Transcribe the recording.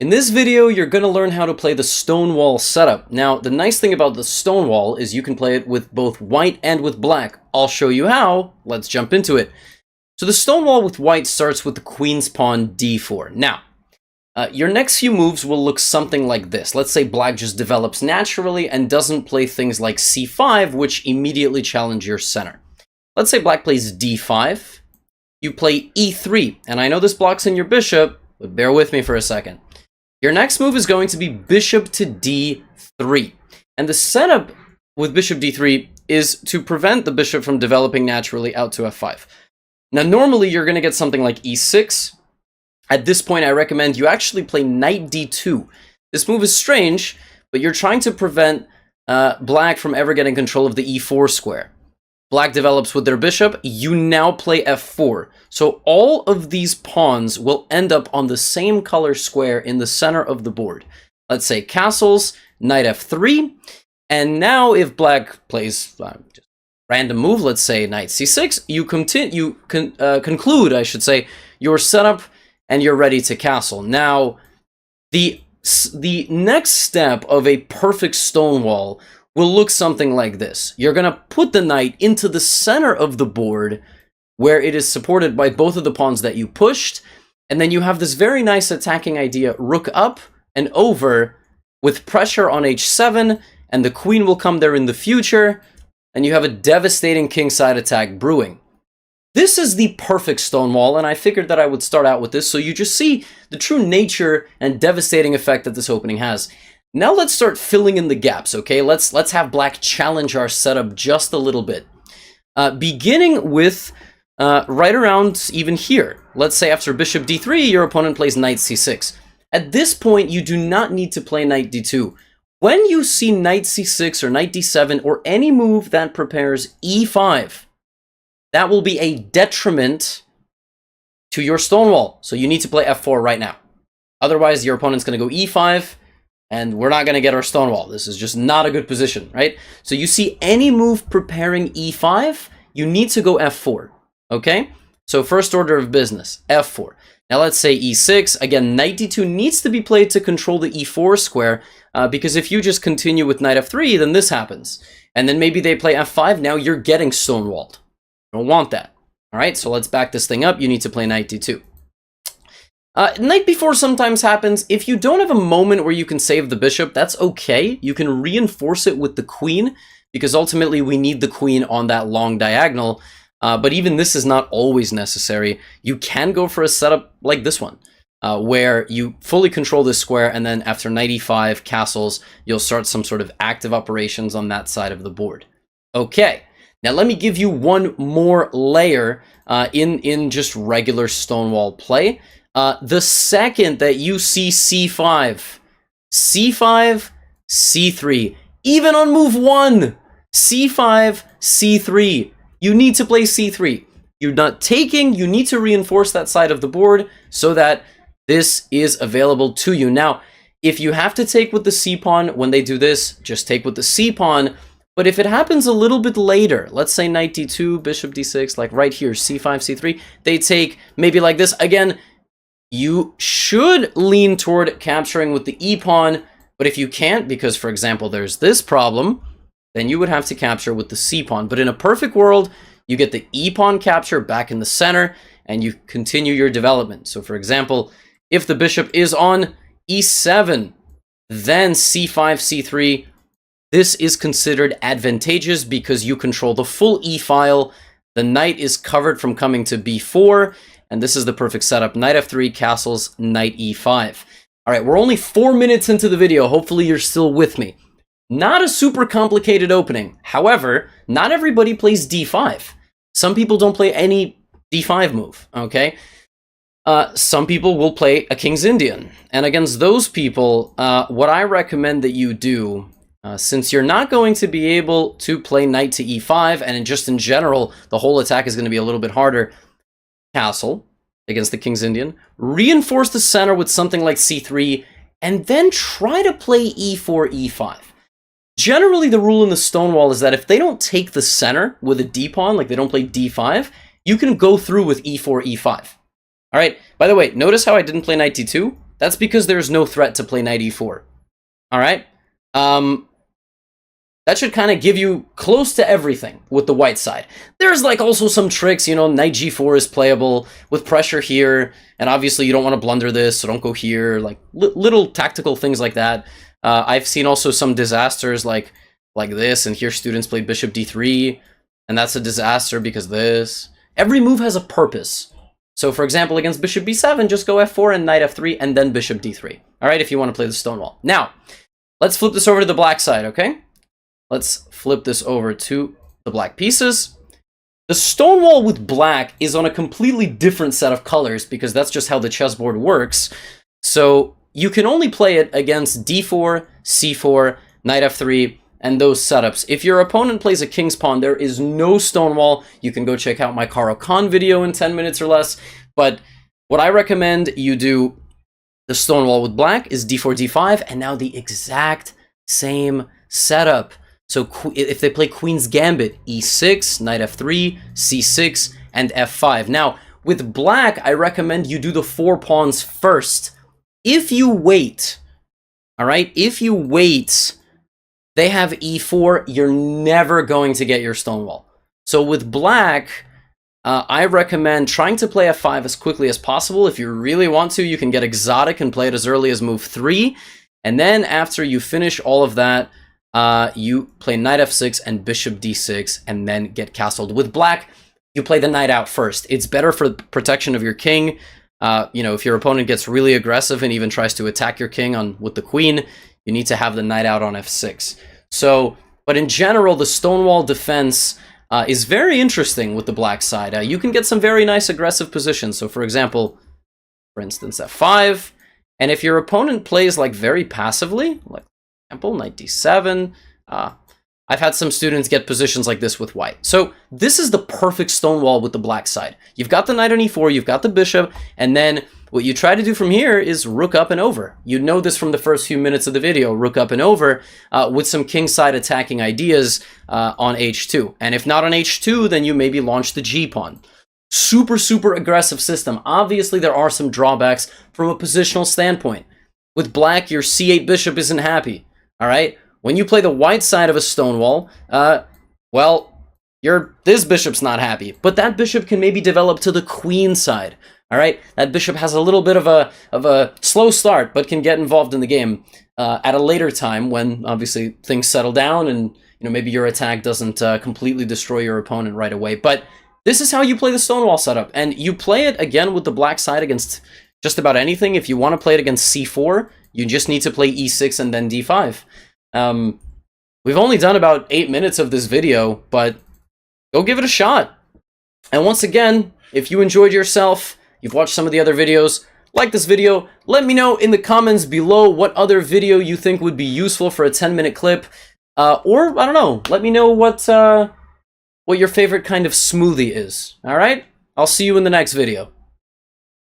In this video, you're going to learn how to play the Stonewall setup. Now, the nice thing about the Stonewall is you can play it with both white and with black. I'll show you how. Let's jump into it. So the Stonewall with white starts with the Queen's Pawn d4. Now, your next few moves will look something like this. Let's say black just develops naturally and doesn't play things like c5, which immediately challenge your center. Let's say black plays d5. You play e3, and I know this blocks in your bishop, but bear with me for a second. Your next move is going to be bishop to d3. And the setup with bishop d3 is to prevent the bishop from developing naturally out to f5. Now, normally you're going to get something like e6. At this point, I recommend you actually play knight d2. This move is strange, but you're trying to prevent black from ever getting control of the e4 square. Black develops with their bishop, you now play f4. So all of these pawns will end up on the same color square in the center of the board. Let's say castles, knight f3, and now if black plays just random move, let's say knight c6, you conclude, I should say, your setup, and you're ready to castle. Now, the next step of a perfect Stonewall will look something like this. You're going to put the knight into the center of the board where it is supported by both of the pawns that you pushed, and then you have this very nice attacking idea, rook up and over with pressure on h7, and the queen will come there in the future, and you have a devastating kingside attack brewing. This is the perfect Stonewall, and I figured that I would start out with this so you just see the true nature and devastating effect that this opening has. Now let's start filling in the gaps, okay? Let's have black challenge our setup just a little bit. Beginning with right around even here. Let's say after bishop d3, your opponent plays knight c6. At this point, you do not need to play knight d2. When you see knight c6 or knight d7 or any move that prepares e5, that will be a detriment to your Stonewall. So you need to play f4 right now. Otherwise, your opponent's going to go e5, and we're not going to get our Stonewall. This is just not a good position, right? So you see any move preparing e5, you need to go f4, okay? So first order of business, f4. Now let's say e6. Again, knight d2 needs to be played to control the e4 square, because if you just continue with knight f3, then this happens. And then maybe they play f5, now you're getting Stonewalled. You don't want that. All right, so let's back this thing up. You need to play knight d2. Knight b4 sometimes happens. If you don't have a moment where you can save the bishop, that's okay. You can reinforce it with the queen, because ultimately we need the queen on that long diagonal. But even this is not always necessary. You can go for a setup like this one, where you fully control this square, and then after knight e5 castles, you'll start some sort of active operations on that side of the board. Okay, now let me give you one more layer in just regular Stonewall play. The second that you see c5, c5, c3, even on move 1, c5, c3, you need to play c3. You're not taking, you need to reinforce that side of the board so that this is available to you. Now, if you have to take with the c-pawn when they do this, just take with the c-pawn. But if it happens a little bit later, let's say knight d2, bishop d6, like right here, c5, c3, they take maybe like this. Again, you should lean toward capturing with the e-pawn, but if you can't, because, for example, there's this problem, then you would have to capture with the c-pawn. But in a perfect world, you get the e-pawn capture back in the center, and you continue your development. So, for example, if the bishop is on e7, then c5, c3, this is considered advantageous because you control the full e-file. The knight is covered from coming to b4, and this is the perfect setup. Knight f3, castles, knight e5. All right, we're only 4 minutes into the video. Hopefully you're still with me. Not a super complicated opening. However, not everybody plays d5. Some people don't play any d5 move, okay? Some people will play a King's Indian. And against those people, what I recommend that you do, since you're not going to be able to play knight to e5, and just in general, the whole attack is going to be a little bit harder, castle against the King's Indian, reinforce the center with something like c3, and then try to play e4, e5. Generally, the rule in the Stonewall is that if they don't take the center with a d-pawn, like they don't play d5, you can go through with e4, e5. All right, by the way, notice how I didn't play knight d2? That's because there's no threat to play knight e4. All right? That should kind of give you close to everything with the white side. There's like also some tricks, you know, knight g4 is playable with pressure here, and obviously you don't want to blunder this, so don't go here, like little tactical things like that. I've seen also some disasters like this, and here students play bishop d3, and that's a disaster because this. Every move has a purpose. So for example, against bishop b7, just go f4 and knight f3, and then bishop d3. All right, if you want to play the Stonewall. Now, let's flip this over to the black side, okay? Let's flip this over to the black pieces. The Stonewall with black is on a completely different set of colors because that's just how the chessboard works. So you can only play it against d4, c4, knight f3, and those setups. If your opponent plays a king's pawn, there is no Stonewall. You can go check out my Caro Kann video in 10 minutes or less. But what I recommend you do, the Stonewall with black, is d4, d5, and now the exact same setup. So if they play Queen's Gambit, e6, knight f3, c6, and f5. Now, with black, I recommend you do the 4 pawns first. If you wait, all right, if you wait, they have e4, you're never going to get your Stonewall. So with black, I recommend trying to play f5 as quickly as possible. If you really want to, you can get exotic and play it as early as move 3. And then after you finish all of that, you play knight f6 and bishop d6 and then get castled. With black, you play the knight out first. It's better for protection of your king. You know, if your opponent gets really aggressive and even tries to attack your king with the queen, you need to have the knight out on f6. So, but in general, the Stonewall defense is very interesting with the black side. You can get some very nice aggressive positions. So for example, for instance, f5. And if your opponent plays like very passively, like example, knight d7. I've had some students get positions like this with white. So this is the perfect Stonewall with the black side. You've got the knight on e4, you've got the bishop, and then what you try to do from here is rook up and over. You know this from the first few minutes of the video, rook up and over, with some kingside attacking ideas on h2. And if not on h2, then you maybe launch the g-pawn. Super, super aggressive system. Obviously, there are some drawbacks from a positional standpoint. With black, your c8 bishop isn't happy. All right, when you play the white side of a Stonewall, well, this bishop's not happy, but that bishop can maybe develop to the queen side. All right, that bishop has a little bit of a slow start, but can get involved in the game at a later time when obviously things settle down and you know maybe your attack doesn't completely destroy your opponent right away. But this is how you play the Stonewall setup, and you play it again with the black side against just about anything. If you want to play it against c4, you just need to play e6 and then d5. We've only done about 8 minutes of this video, but go give it a shot. And once again, if you enjoyed yourself, you've watched some of the other videos, like this video, let me know in the comments below what other video you think would be useful for a 10-minute clip. Or, I don't know, let me know what your favorite kind of smoothie is. All right? I'll see you in the next video.